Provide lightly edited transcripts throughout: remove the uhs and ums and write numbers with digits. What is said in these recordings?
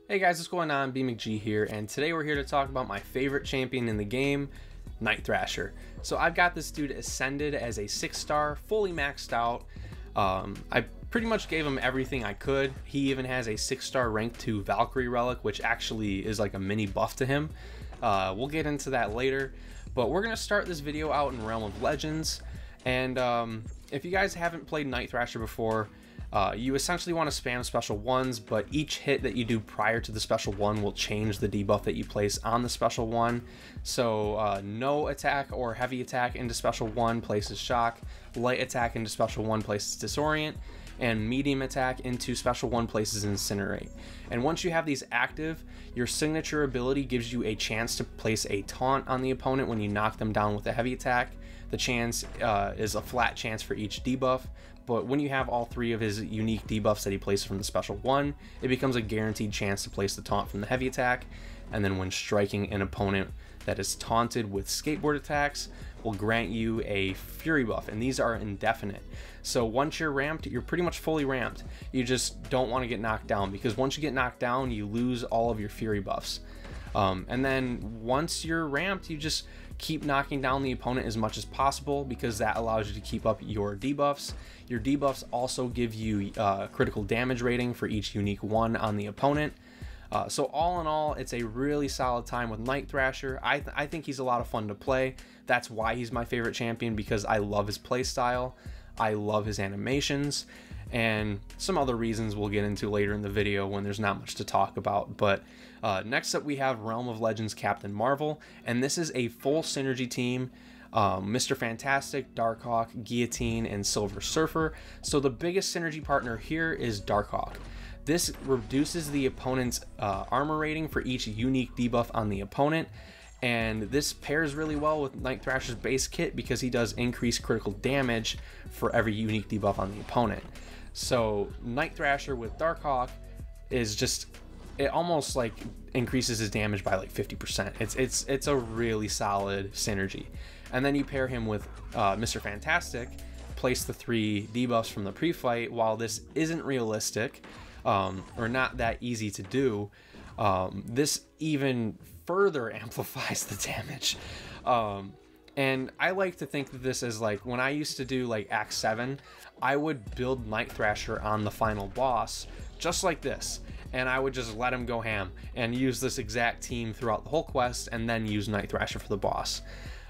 Hey guys, what's going on? BMcG here, and today we're here to talk about my favorite champion in the game, THRASHER. So I've got this dude ascended as a 6-star, fully maxed out. I pretty much gave him everything I could. He even has a 6-star rank 2 Valkyrie relic, which actually is like a mini buff to him. We'll get into that later, but we're gonna start this video out in Realm of Legends. And if you guys haven't played THRASHER before, you essentially want to spam special ones, but each hit that you do prior to the special one will change the debuff that you place on the special one. So no attack or heavy attack into special one places shock, light attack into special one places disorient, and medium attack into special one places incinerate. And once you have these active, your signature ability gives you a chance to place a taunt on the opponent when you knock them down with a heavy attack. The chance is a flat chance for each debuff, but when you have all three of his unique debuffs that he places from the special one, it becomes a guaranteed chance to place the taunt from the heavy attack. And then when striking an opponent that is taunted with skateboard attacks, will grant you a fury buff, and these are indefinite. So once you're ramped, you're pretty much fully ramped. You just don't want to get knocked down, because once you get knocked down, you lose all of your fury buffs. And then once you're ramped, you just keep knocking down the opponent as much as possible, because that allows you to keep up your debuffs. Your debuffs also give you critical damage rating for each unique one on the opponent. So all in all, it's a really solid time with THRASHER. I think he's a lot of fun to play. That's why he's my favorite champion, because I love his play style, I love his animations, and some other reasons we'll get into later in the video when there's not much to talk about. But next up we have Realm of Legends Captain Marvel, and this is a full synergy team. Mr. Fantastic, Darkhawk, Guillotine, and Silver Surfer. So the biggest synergy partner here is Darkhawk. This reduces the opponent's armor rating for each unique debuff on the opponent, and this pairs really well with THRASHER's base kit because he does increase critical damage for every unique debuff on the opponent. So THRASHER with Darkhawk is just, it almost like increases his damage by like 50%. It's a really solid synergy. And then you pair him with Mr. Fantastic, place the 3 debuffs from the pre-fight. While this isn't realistic or not that easy to do, this even further amplifies the damage. And I like to think that this is like, when I used to do like Act 7, I would build THRASHER on the final boss just like this, and I would just let him go ham and use this exact team throughout the whole quest, and then use THRASHER for the boss.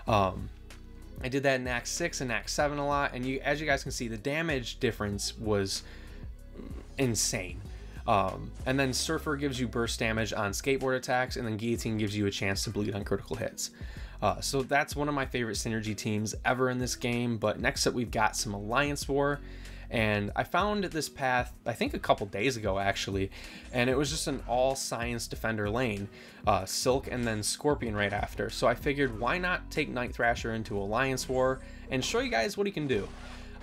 I did that in Act 6 and Act 7 a lot, and as you guys can see, the damage difference was insane. And then Surfer gives you burst damage on skateboard attacks, and then Guillotine gives you a chance to bleed on critical hits. So that's one of my favorite synergy teams ever in this game. But next up we've got some Alliance War, and I found this path I think a couple days ago actually, and it was just an all science defender lane, Silk and then Scorpion right after. So I figured, why not take THRASHER into Alliance War and show you guys what he can do.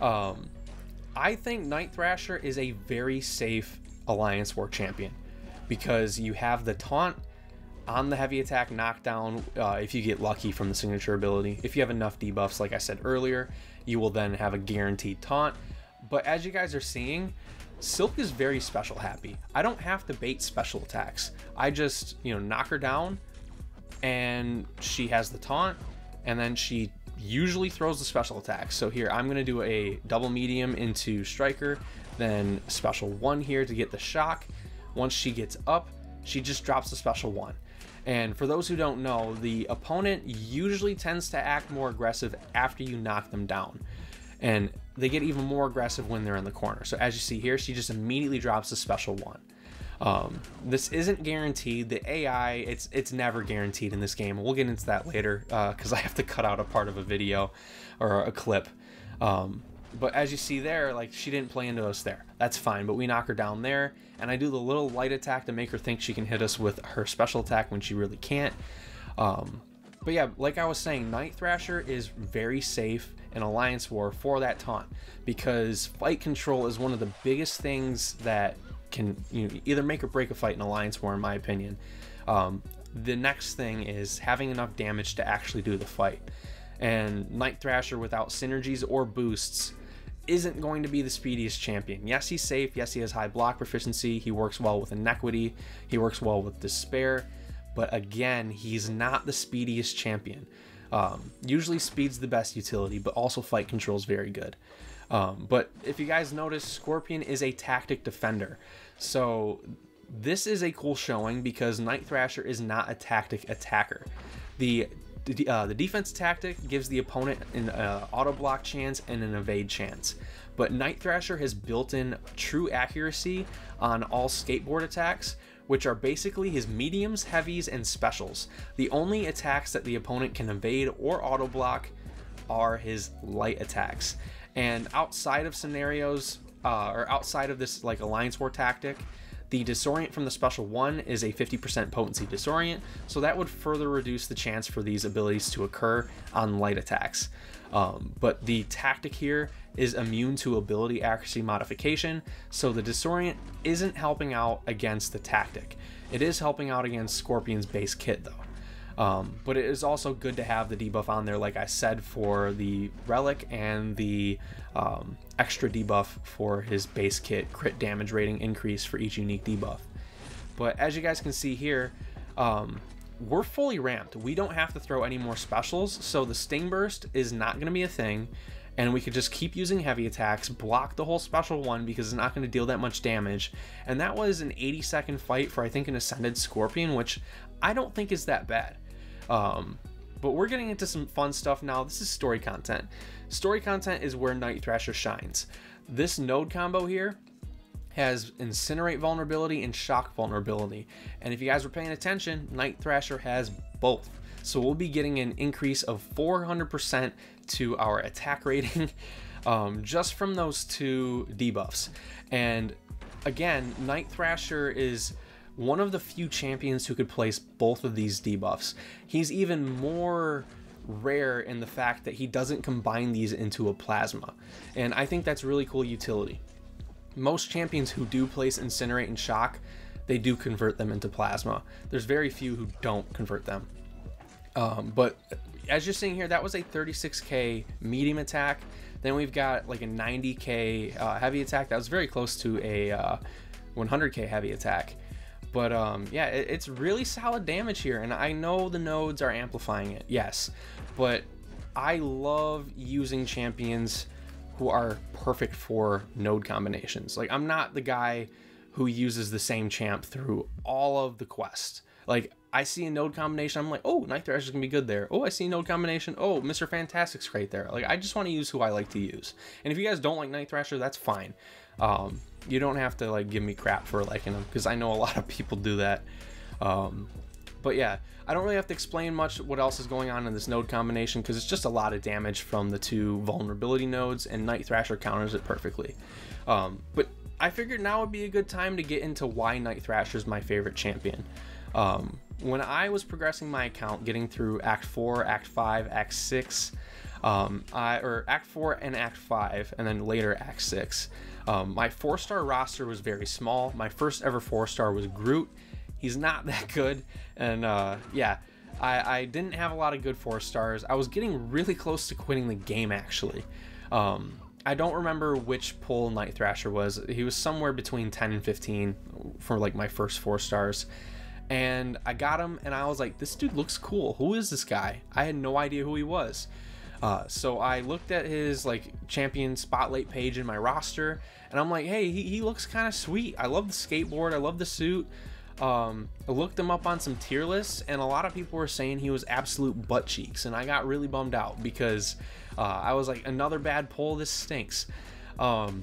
I think THRASHER is a very safe Alliance War champion, because you have the taunt on the heavy attack knockdown if you get lucky from the signature ability. If you have enough debuffs, like I said earlier, you will then have a guaranteed taunt. But as you guys are seeing, Silk is very special happy. I don't have to bait special attacks. I just, knock her down, and she has the taunt, and then she usually throws the special attacks. So here, I'm gonna do a double medium into Striker, then special 1 here to get the shock. Once she gets up, she just drops the special 1. And for those who don't know, the opponent usually tends to act more aggressive after you knock them down, and they get even more aggressive when they're in the corner. So as you see here, she just immediately drops the special 1. This isn't guaranteed. The AI, it's never guaranteed in this game. We'll get into that later because I have to cut out a part of a video or a clip. But as you see there, like, she didn't play into us there. That's fine, but we knock her down there, and I do the little light attack to make her think she can hit us with her special attack when she really can't. But yeah, like I was saying, THRASHER is very safe in Alliance War for that taunt, because fight control is one of the biggest things that can either make or break a fight in Alliance War, in my opinion. The next thing is having enough damage to actually do the fight. And THRASHER without synergies or boosts isn't going to be the speediest champion. Yes, he's safe. Yes, he has high block proficiency. He works well with Inequity. He works well with Despair. But again, he's not the speediest champion. Usually speed's the best utility, but also fight control is very good. But if you guys notice, Scorpion is a tactic defender. So this is a cool showing because Night Thrasher is not a tactic attacker. The defense tactic gives the opponent an auto block chance and an evade chance, but Night Thrasher has built in true accuracy on all skateboard attacks, which are basically his mediums, heavies, and specials. The only attacks that the opponent can evade or auto block are his light attacks. And outside of scenarios, or outside of this like Alliance War tactic, the Disorient from the Special 1 is a 50% potency Disorient, so that would further reduce the chance for these abilities to occur on light attacks. But the tactic here is immune to ability accuracy modification, so the Disorient isn't helping out against the tactic. It is helping out against Scorpion's base kit though. But it is also good to have the debuff on there, like I said, for the Relic and the extra debuff for his base kit, crit damage rating increase for each unique debuff. But as you guys can see here, we're fully ramped. We don't have to throw any more specials, so the Sting Burst is not going to be a thing, and we could just keep using heavy attacks, block the whole special one because it's not going to deal that much damage. And that was an 80-second fight for I think an Ascended Scorpion, which I don't think is that bad. But we're getting into some fun stuff now. This is story content. Story content is where Night Thrasher shines. This node combo here has Incinerate vulnerability and Shock vulnerability. And if you guys were paying attention, Night Thrasher has both. So we'll be getting an increase of 400% to our attack rating just from those two debuffs. And again, Night Thrasher is one of the few champions who could place both of these debuffs. He's even more rare in the fact that he doesn't combine these into a plasma, and I think that's really cool utility. Most champions who do place Incinerate and Shock, they do convert them into plasma. There's very few who don't convert them. But as you're seeing here, that was a 36k medium attack. Then we've got like a 90k heavy attack. That was very close to a 100k heavy attack. But yeah, it's really solid damage here, and I know the nodes are amplifying it, yes, but I love using champions who are perfect for node combinations. Like, I'm not the guy who uses the same champ through all of the quests. Like, I see a node combination, I'm like, oh, Night Thrasher's gonna be good there. Oh, I see a node combination, oh, Mr. Fantastic's great there. Like, I just want to use who I like to use. And if you guys don't like Night Thrasher, that's fine. You don't have to like give me crap for liking them, because I know a lot of people do that. But yeah, I don't really have to explain much what else is going on in this node combination, because it's just a lot of damage from the two vulnerability nodes, and Night Thrasher counters it perfectly. But I figured now would be a good time to get into why Night Thrasher is my favorite champion. When I was progressing my account, getting through Act 4, Act 5, Act 6, or Act 4 and Act 5, and then later Act 6, my 4-star roster was very small. My first ever 4-star was Groot. He's not that good, and yeah, I didn't have a lot of good 4-stars. I was getting really close to quitting the game, actually. I don't remember which pull Night Thrasher was. He was somewhere between 10 and 15 for like my first 4-stars. And I got him, and I was like, this dude looks cool. Who is this guy? I had no idea who he was. So I looked at his like champion spotlight page in my roster, and I'm like, hey, he looks kind of sweet. I love the skateboard. I love the suit. I looked him up on some tier lists, and a lot of people were saying he was absolute butt cheeks, and I got really bummed out because I was like, another bad pull. This stinks. Well,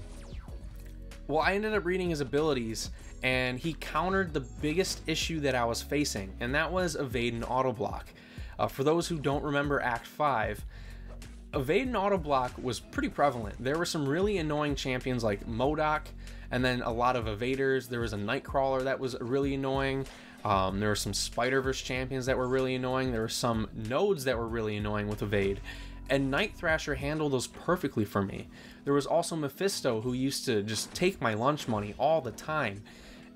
I ended up reading his abilities, and he countered the biggest issue that I was facing, and that was evade and auto block. For those who don't remember Act 5, evade and auto block was pretty prevalent. There were some really annoying champions like MODOK, and then a lot of evaders. There was a Nightcrawler that was really annoying. There were some Spider-Verse champions that were really annoying. There were some nodes that were really annoying with evade, and Night Thrasher handled those perfectly for me. There was also Mephisto, who used to just take my lunch money all the time,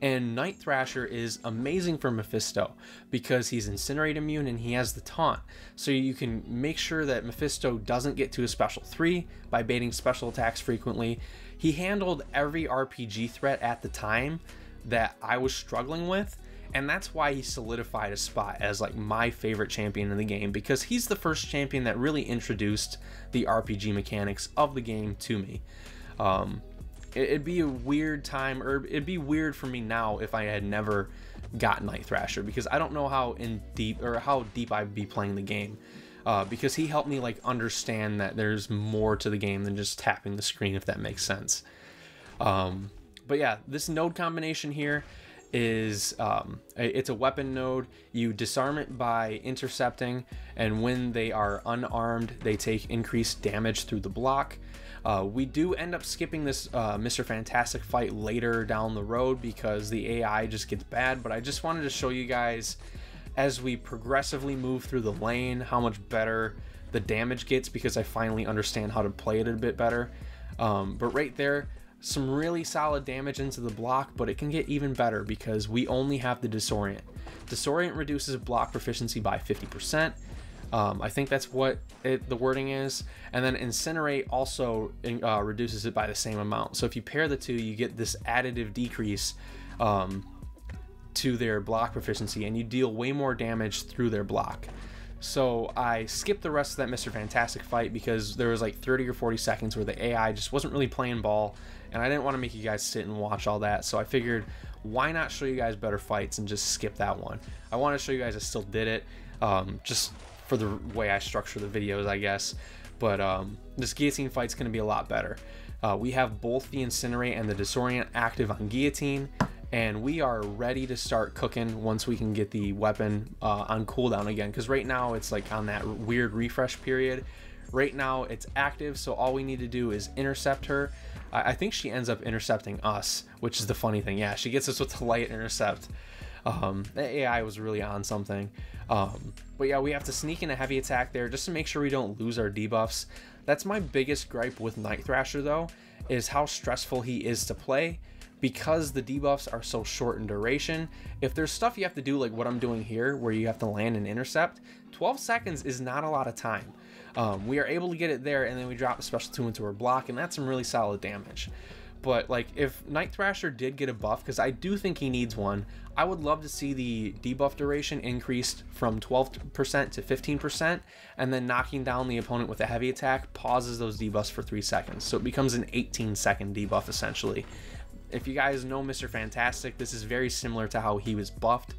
And Night Thrasher is amazing for Mephisto because he's Incinerate immune and he has the taunt. So you can make sure that Mephisto doesn't get to a special 3 by baiting special attacks frequently. He handled every RPG threat at the time that I was struggling with, and that's why he solidified a spot as like my favorite champion in the game, because he's the first champion that really introduced the RPG mechanics of the game to me. It'd be a weird time, or it'd be weird for me now if I had never got Night Thrasher, because I don't know how deep I'd be playing the game, because he helped me like understand that there's more to the game than just tapping the screen, if that makes sense. But yeah, this node combination here is it's a weapon node. You disarm it by intercepting, and when they are unarmed, they take increased damage through the block. We do end up skipping this Mr. Fantastic fight later down the road because the AI just gets bad, but I just wanted to show you guys as we progressively move through the lane how much better the damage gets, because I finally understand how to play it a bit better. But right there, some really solid damage into the block, but it can get even better because we only have the Disorient. Disorient reduces block proficiency by 50%. I think that's what the wording is. And then Incinerate also reduces it by the same amount. So if you pair the two, you get this additive decrease to their block proficiency, and you deal way more damage through their block. So I skipped the rest of that Mr. Fantastic fight because there was like 30 or 40 seconds where the AI just wasn't really playing ball, and I didn't want to make you guys sit and watch all that. So I figured, why not show you guys better fights and just skip that one? I want to show you guys I still did it, just for the way I structure the videos, I guess. But this Guillotine fight's going to be a lot better. We have both the Incinerate and the Disorient active on Guillotine, and we are ready to start cooking once we can get the weapon on cooldown again, because right now it's like on that weird refresh period. Right now it's active, so all we need to do is intercept her. I think she ends up intercepting us, which is the funny thing. Yeah, she gets us with the light intercept. The AI was really on something. But yeah, we have to sneak in a heavy attack there just to make sure we don't lose our debuffs. That's my biggest gripe with Night Thrasher though, is how stressful he is to play, because the debuffs are so short in duration. If there's stuff you have to do like what I'm doing here, where you have to land and intercept, 12 seconds is not a lot of time. We are able to get it there, and then we drop a special 2 into her block, and that's some really solid damage. But like, if Night Thrasher did get a buff, because I do think he needs one, I would love to see the debuff duration increased from 12% to 15%, and then knocking down the opponent with a heavy attack pauses those debuffs for 3 seconds. So it becomes an 18-second debuff essentially. If you guys know Mr. Fantastic, this is very similar to how he was buffed.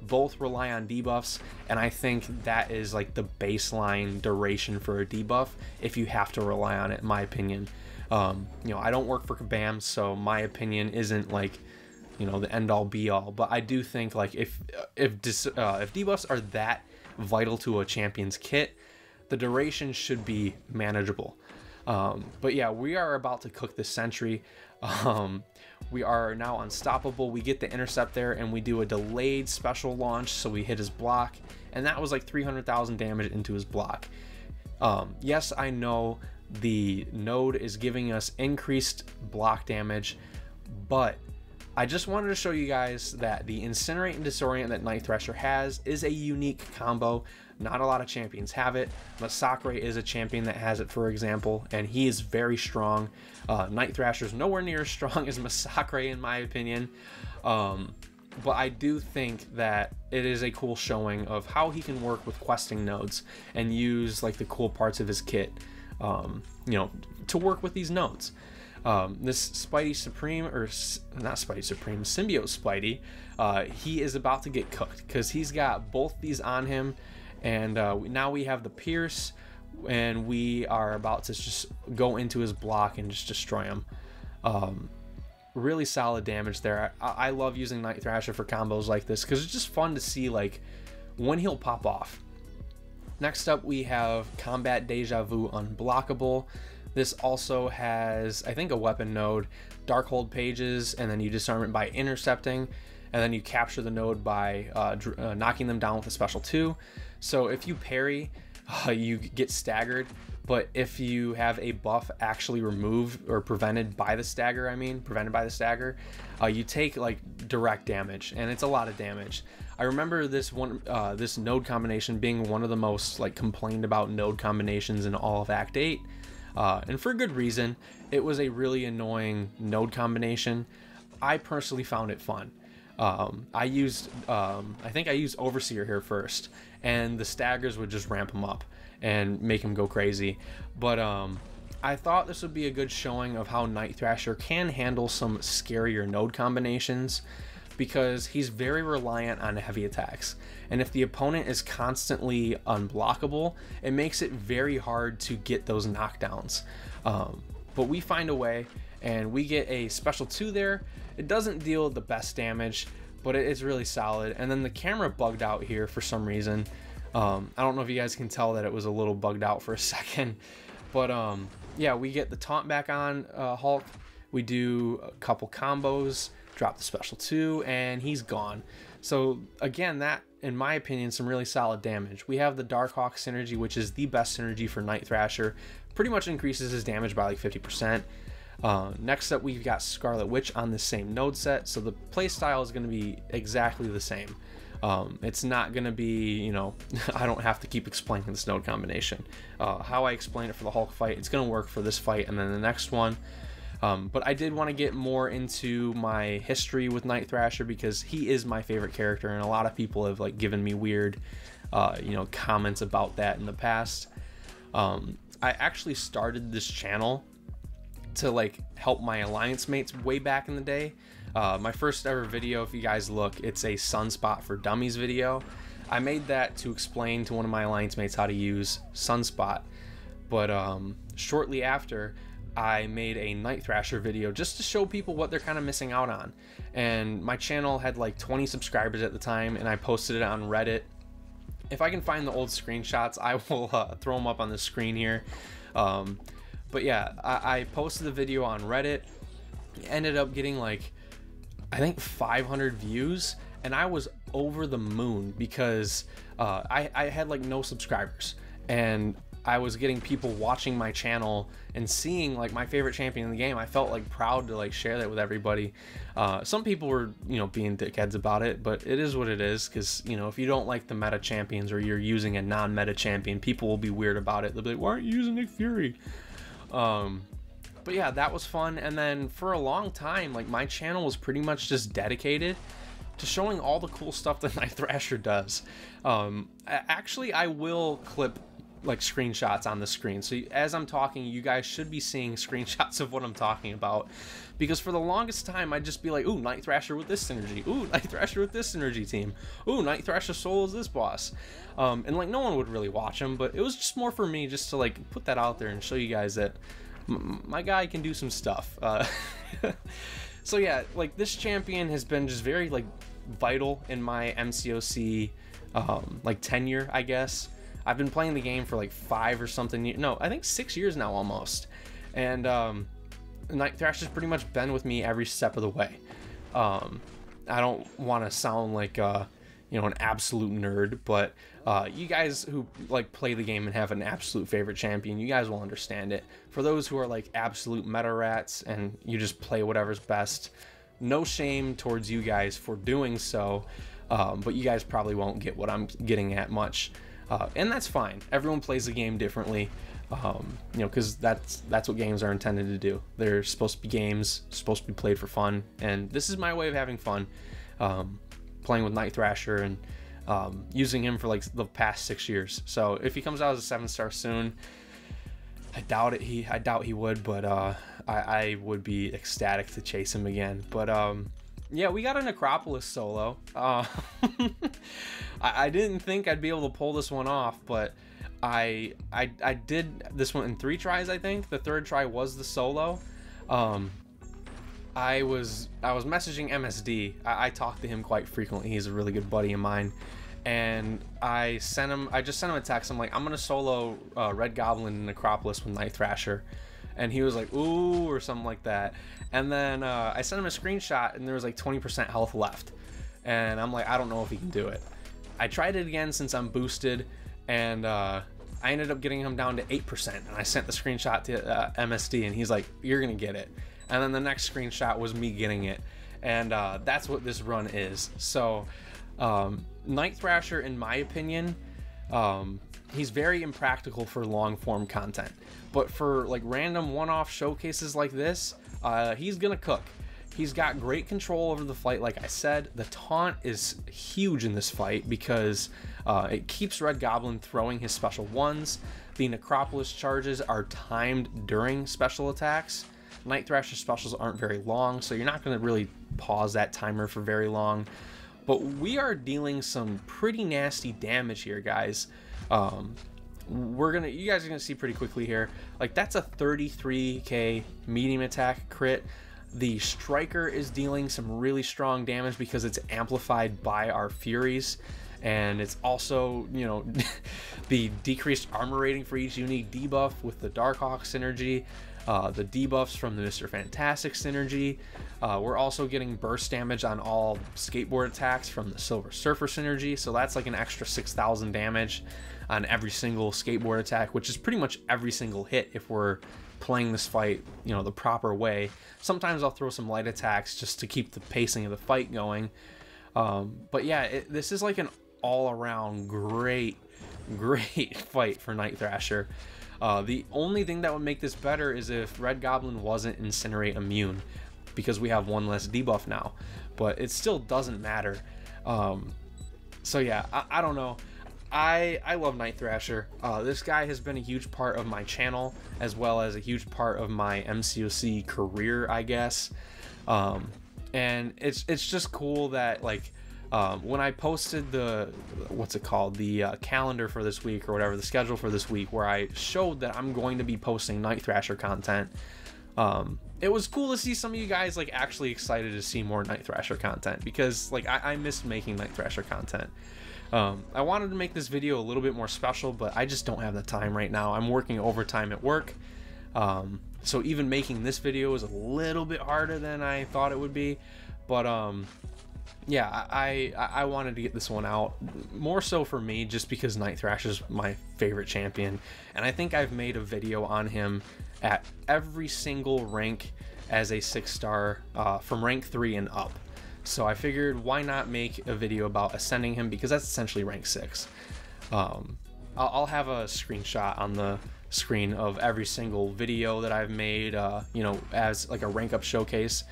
Both rely on debuffs, and I think that is like the baseline duration for a debuff if you have to rely on it, in my opinion. You know, I don't work for Kabam, so my opinion isn't like, you know, the end all be all, but I do think like if debuffs are that vital to a champion's kit, the duration should be manageable. But yeah, we are about to cook this sentry. We are now unstoppable. We get the intercept there, and we do a delayed special launch, so we hit his block, and that was like 300,000 damage into his block. Yes, I know the node is giving us increased block damage, but I just wanted to show you guys that the Incinerate and Disorient that Night Thrasher has is a unique combo. Not a lot of champions have it. Masacre is a champion that has it, for example, and he is very strong. Night Thrasher is nowhere near as strong as Masacre, in my opinion. But I do think that it is a cool showing of how he can work with questing nodes and use like the cool parts of his kit, you know, to work with these nodes. This Spidey Supreme, or not Spidey Supreme, Symbiote Spidey, he is about to get cooked because he's got both these on him, and now we have the Pierce, and we are about to just go into his block and just destroy him. Really solid damage there. I love using Night Thrasher for combos like this because it's just fun to see like when he'll pop off. Next up, we have Combat Deja Vu Unblockable. This also has, I think, a weapon node, Darkhold pages, and then you disarm it by intercepting, and then you capture the node by knocking them down with a special 2. So if you parry, you get staggered, but if you have a buff actually removed or prevented by the stagger, you take like direct damage, and it's a lot of damage. I remember this node combination being one of the most like complained about node combinations in all of Act 8, and for good reason. It was a really annoying node combination. I personally found it fun. I think I used Overseer here first, and the staggers would just ramp him up and make him go crazy. But I thought this would be a good showing of how Night Thrasher can handle some scarier node combinations, because he's very reliant on heavy attacks, and if the opponent is constantly unblockable, it makes it very hard to get those knockdowns. But we find a way, and we get a special 2 there. It doesn't deal the best damage, but it's really solid. And then the camera bugged out here for some reason. I don't know if you guys can tell that it was a little bugged out for a second, but yeah, we get the taunt back on Hulk. We do a couple combos, drop the special 2, and he's gone. So again, that, in my opinion, some really solid damage. We have the Darkhawk synergy, which is the best synergy for Night Thrasher. Pretty much increases his damage by like 50%. Next up, we've got Scarlet Witch on the same node set, so the playstyle is going to be exactly the same. It's not going to be, you know, I don't have to keep explaining this node combination. How I explain it for the Hulk fight, it's going to work for this fight and then the next one. But I did want to get more into my history with Night Thrasher, because he is my favorite character, and a lot of people have like given me weird, you know, comments about that in the past. I actually started this channel to like help my alliance mates way back in the day. My first ever video, if you guys look, it's a Sunspot for Dummies video. I made that to explain to one of my alliance mates how to use Sunspot, but shortly after, I made a Night Thrasher video just to show people what they're kind of missing out on. And my channel had like 20 subscribers at the time, and I posted it on Reddit. If I can find the old screenshots, I will throw them up on the screen here. But yeah, I posted the video on Reddit. Ended up getting like, I think 500 views, and I was over the moon because I had like no subscribers, and I was getting people watching my channel and seeing like my favorite champion in the game. I felt like proud to like share that with everybody. Some people were, you know, being dickheads about it, but it is what it is, because, you know, if you don't like the meta champions, or you're using a non-meta champion, people will be weird about it. They'll be like, why aren't you using Nick Fury? But yeah, that was fun. And then for a long time, like, my channel was pretty much just dedicated to showing all the cool stuff that Night Thrasher does. Actually, I will clip like screenshots on the screen, so as I'm talking, you guys should be seeing screenshots of what I'm talking about, because for the longest time I'd just be like, ooh, Night Thrasher with this synergy, ooh, Night Thrasher with this synergy team, ooh, Night Thrasher solos this boss, and like no one would really watch them, but it was just more for me just to like put that out there and show you guys that my guy can do some stuff. So yeah, like, this champion has been just very like vital in my MCOC like tenure, I guess. I've been playing the game for like 5 or something, no, I think 6 years now almost, and Night Thrasher's pretty much been with me every step of the way. I don't want to sound like you know, an absolute nerd, but you guys who like play the game and have an absolute favorite champion, you guys will understand it. For those who are like absolute meta rats and you just play whatever's best, no shame towards you guys for doing so, but you guys probably won't get what I'm getting at much. And that's fine. Everyone plays the game differently, you know, because that's what games are intended to do. They're supposed to be games, supposed to be played for fun, and this is my way of having fun, playing with Night Thrasher and using him for like the past 6 years. So if he comes out as a 7-star soon, I doubt he would, but I would be ecstatic to chase him again. But yeah, we got a Necropolis solo. I didn't think I'd be able to pull this one off, but I did this one in 3 tries, I think. The 3rd try was the solo. I was messaging MSD. I talk to him quite frequently. He's a really good buddy of mine. And I just sent him a text. I'm like, I'm gonna solo Red Goblin and Necropolis with Night Thrasher. And he was like, ooh, or something like that. And then I sent him a screenshot, and there was like 20% health left. And I'm like, I don't know if he can do it. I tried it again since I'm boosted, and I ended up getting him down to 8%, and I sent the screenshot to MSD, and he's like, "You're gonna get it." And then the next screenshot was me getting it, and that's what this run is. So Night Thrasher, in my opinion, he's very impractical for long form content, but for like random one-off showcases like this, he's gonna cook. He's got great control over the fight, like I said. The taunt is huge in this fight because it keeps Red Goblin throwing his special ones. The Necropolis charges are timed during special attacks. Night Thrasher specials aren't very long, so you're not going to really pause that timer for very long. But we are dealing some pretty nasty damage here, guys. You guys are gonna see pretty quickly here. Like, that's a 33k medium attack crit. The striker is dealing some really strong damage because it's amplified by our furies, and it's also, you know, the decreased armor rating for each unique debuff with the Darkhawk synergy, the debuffs from the Mr. Fantastic synergy. We're also getting burst damage on all skateboard attacks from the Silver Surfer synergy, so that's like an extra 6,000 damage on every single skateboard attack, which is pretty much every single hit if we're playing this fight, you know, the proper way. Sometimes I'll throw some light attacks just to keep the pacing of the fight going. But yeah, this is like an all-around great fight for Night Thrasher. The only thing that would make this better is if Red Goblin wasn't Incinerate immune, because we have one less debuff now, but it still doesn't matter. So yeah, I don't know. I love Night Thrasher. This guy has been a huge part of my channel, as well as a huge part of my MCOC career, I guess. And it's just cool that, like, when I posted the calendar for this week, or whatever, the schedule for this week, where I showed that I'm going to be posting Night Thrasher content, it was cool to see some of you guys like actually excited to see more Night Thrasher content, because like I missed making Night Thrasher content. I wanted to make this video a little bit more special, but I just don't have the time right now. I'm working overtime at work, so even making this video is a little bit harder than I thought it would be. But yeah, I wanted to get this one out, more so for me, just because Night Thrasher is my favorite champion, and I think I've made a video on him at every single rank as a 6-star, from rank 3 and up. So I figured, why not make a video about ascending him, because that's essentially rank 6. I'll have a screenshot on the screen of every single video that I've made, you know, as like a rank up showcase.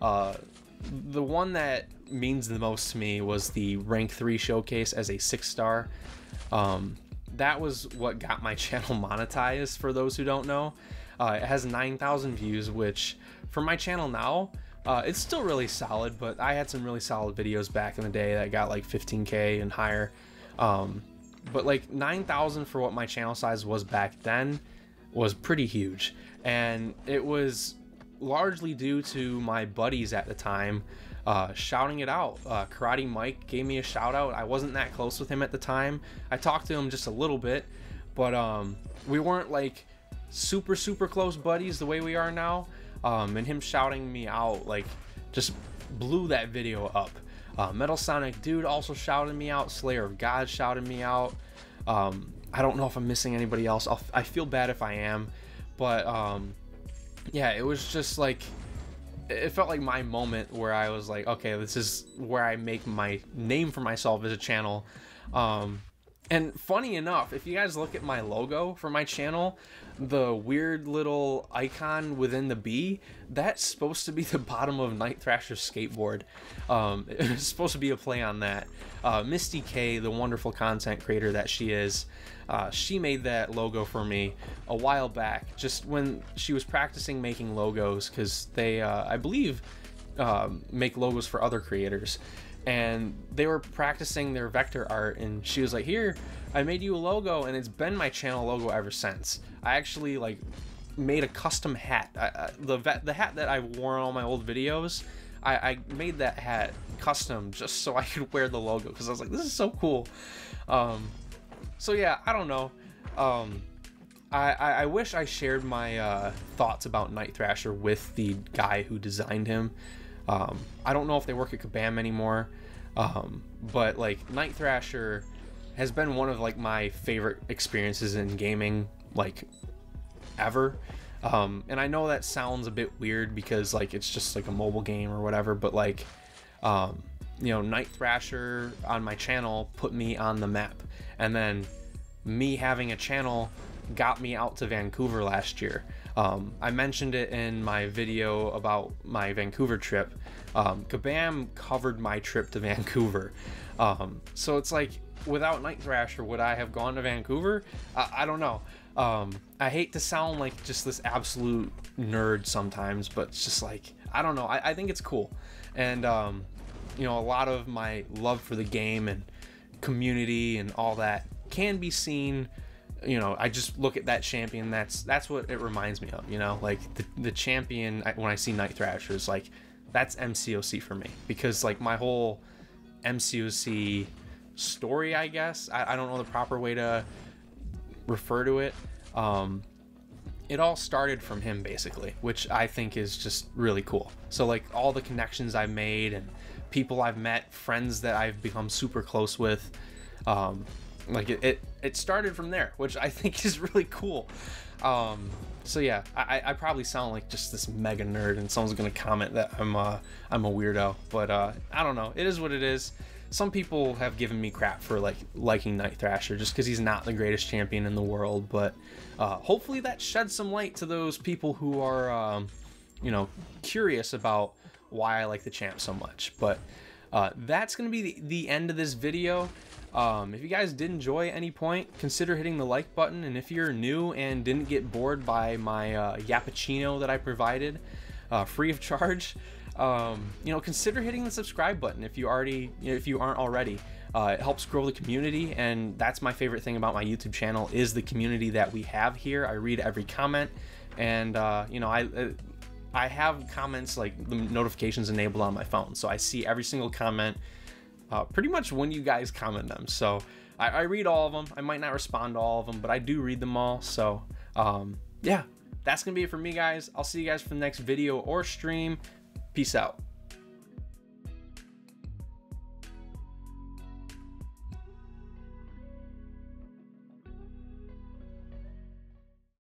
The one that means the most to me was the rank 3 showcase as a 6-star. That was what got my channel monetized, for those who don't know. It has 9,000 views, which for my channel now, it's still really solid, but I had some really solid videos back in the day that got like 15k and higher. But like 9,000 for what my channel size was back then was pretty huge, and it was largely due to my buddies at the time shouting it out. Karate Mike gave me a shout out. I wasn't that close with him at the time. I talked to him just a little bit, but we weren't like super close buddies the way we are now. And him shouting me out like just blew that video up. Metal Sonic Dude also shouted me out. Slayer of God shouted me out. I don't know if I'm missing anybody else. I feel bad if I am, but yeah, it was just like, it felt like my moment where I was like, okay, this is where I make my name for myself as a channel. And funny enough, if you guys look at my logo for my channel, the weird little icon within the B, that's supposed to be the bottom of Night Thrasher's skateboard. It's supposed to be a play on that. Misty K, the wonderful content creator that she is, she made that logo for me a while back, just when she was practicing making logos, because they, I believe, make logos for other creators. And they were practicing their vector art, and she was like, here, I made you a logo, and it's been my channel logo ever since. I actually like made a custom hat. The hat that I wore in all my old videos, I made that hat custom just so I could wear the logo, because I was like, this is so cool. So yeah, I don't know. I wish I shared my thoughts about Night Thrasher with the guy who designed him. I don't know if they work at Kabam anymore, but like Night Thrasher has been one of like my favorite experiences in gaming, like ever. And I know that sounds a bit weird because like it's just like a mobile game or whatever, but like you know, Night Thrasher on my channel put me on the map, and then me having a channel got me out to Vancouver last year. I mentioned it in my video about my Vancouver trip. Kabam covered my trip to Vancouver. So it's like, without Night Thrasher, would I have gone to Vancouver? I don't know. I hate to sound like just this absolute nerd sometimes, but it's just like, I don't know. I think it's cool. And, you know, a lot of my love for the game and community and all that can be seen. You know, I just look at that champion, that's what it reminds me of, you know, like the champion, when I see Night Thrasher, is like, that's MCOC for me, because like my whole MCOC story, I guess, I don't know the proper way to refer to it, it all started from him basically, which I think is just really cool. So like all the connections I've made and people I've met, friends that I've become super close with, like it started from there, which I think is really cool. So yeah, I probably sound like just this mega nerd, and someone's gonna comment that I'm a weirdo, but I don't know, it is what it is. Some people have given me crap for like liking Night Thrasher just because he's not the greatest champion in the world, but hopefully that sheds some light to those people who are you know, curious about why I like the champ so much. But that's gonna be the end of this video. If you guys did enjoy at any point, consider hitting the like button, and if you're new and didn't get bored by my Yappuccino that I provided free of charge, you know, consider hitting the subscribe button if you aren't already. It helps grow the community, and that's my favorite thing about my YouTube channel, is the community that we have here. I read every comment, and you know, I have comments, like the notifications enabled on my phone, so I see every single comment pretty much when you guys comment them. So I read all of them. I might not respond to all of them, but I do read them all. So yeah, that's gonna be it for me, guys. I'll see you guys for the next video or stream. Peace out.